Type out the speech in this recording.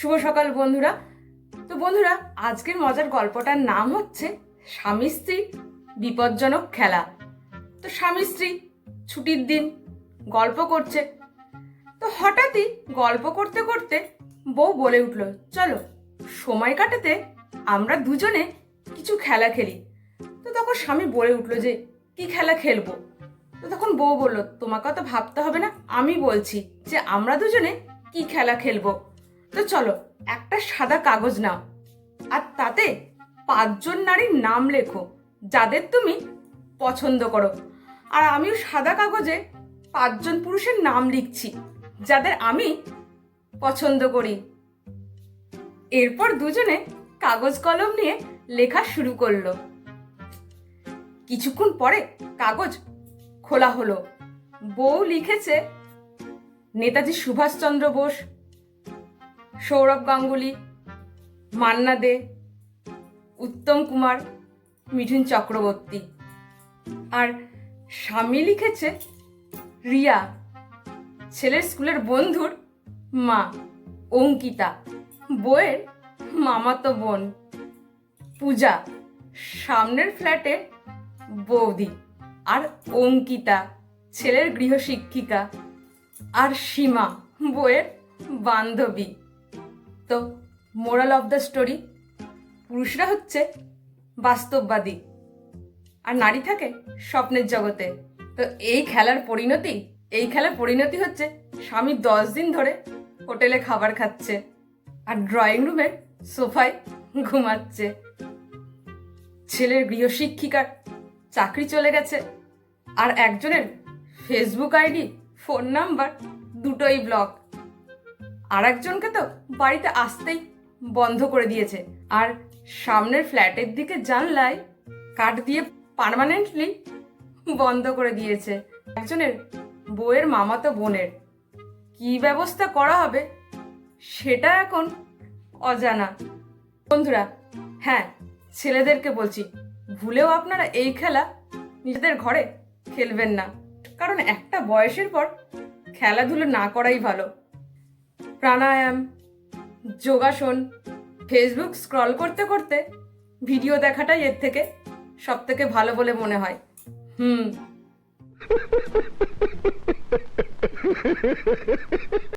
শুভ সকাল বন্ধুরা। তো বন্ধুরা, আজকের মজার গল্পটার নাম হচ্ছে স্বামী স্ত্রী বিপজ্জনক খেলা। তো স্বামী স্ত্রী ছুটির দিন গল্প করছে। তো হঠাৎই গল্প করতে করতে বউ বলে উঠল, চলো সময় কাটাতে আমরা দুজনে কিছু খেলা খেলি। তো তখন স্বামী বলে উঠলো যে কি খেলা খেলবো। তো তখন বউ বলল, তোমাকে তো ভাবতে হবে না, আমি বলছি যে আমরা দুজনে কি খেলা খেলবো। তো চলো একটা সাদা কাগজ নাও, আর তাতে 5জন নারীর নাম লেখো যাদের তুমি পছন্দ করো, আর আমিও সাদা কাগজে 5জন পুরুষের নাম লিখছি যাদের আমি পছন্দ করি। এরপর দুজনে কাগজ কলম নিয়ে লেখা শুরু করলো। কিছুক্ষণ পরে কাগজ খোলা হলো। বউ লিখেছে নেতাজি সুভাষচন্দ্র বোস, সৌরভ গাঙ্গুলি, মান্না দে, উত্তম কুমার, মিঠুন চক্রবর্তী। আর স্বামী লিখেছে রিয়া, ছেলের স্কুলের বন্ধুর মা অঙ্কিতা, বউয়ের মামাতো বোন পূজা, সামনের ফ্ল্যাটে বৌদি, আর অঙ্কিতা ছেলের গৃহশিক্ষিকা, আর সীমা বউয়ের বান্ধবী। তো মোরাল অফ দ্য স্টোরি, পুরুষরা হচ্ছে বাস্তববাদী আর নারী থাকে স্বপ্নের জগতে। তো এই খেলার পরিণতি হচ্ছে স্বামী 10 দিন ধরে হোটেলে খাবার খাচ্ছে আর ড্রয়িং রুমের সোফায় ঘুমাচ্ছে। ছেলের গৃহশিক্ষিকার চাকরি চলে গেছে, আর একজনের ফেসবুক আইডি ফোন নাম্বার দুটোই ব্লক, আর একজনকে তো বাড়িতে আসতেই বন্ধ করে দিয়েছে, আর সামনের ফ্ল্যাটের দিকে জানলায় কাঠ দিয়ে পার্মানেন্টলি বন্ধ করে দিয়েছে। একজনের বউয়ের মামাতো বোনের কি ব্যবস্থা করা হবে সেটা এখন অজানা। বন্ধুরা, হ্যাঁ, ছেলেদেরকে বলছি, ভুলেও আপনারা এই খেলা নিজেদের ঘরে খেলবেন না, কারণ একটা বয়সের পর খেলাধুলো না করাই ভালো। প্রাণায়াম, যোগাসন, ফেসবুক স্ক্রল করতে করতে ভিডিও দেখাটাই এর থেকে সব থেকে ভালো বলে মনে হয়।